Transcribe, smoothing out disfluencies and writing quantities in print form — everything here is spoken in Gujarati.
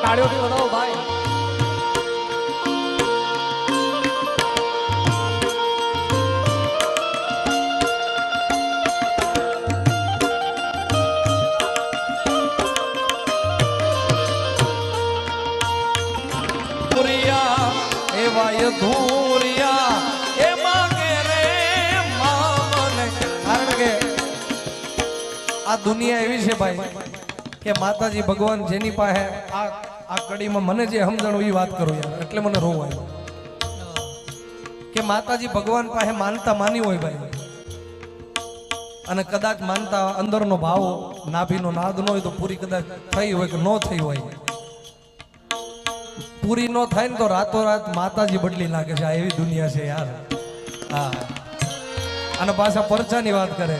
તાળીઓથી વધાવો ભાઈ. ધૂરિયા એ માંગે રે મામને. કારણ કે આ દુનિયા એવી છે ભાઈ કે માતાજી ભગવાન જેની પાસે આ કડીમાં મને જે સમજણ એ વાત કરું યાર, એટલે મને રોવ આવ્યો કે માતાજી ભગવાન પાસે માનતા માની હોય ભાઈ, અને કદાચ માનતા અંદરનો ભાવ નાભીનો નાદ ન હોય તો પૂરી કદાચ થઈ હોય કે ન થઈ હોય, પૂરી નો થાય ને તો રાતોરાત માતાજી બદલી નાખે છે. આ એવી દુનિયા છે યાર. હા, અને પાછા પરચાની વાત કરે.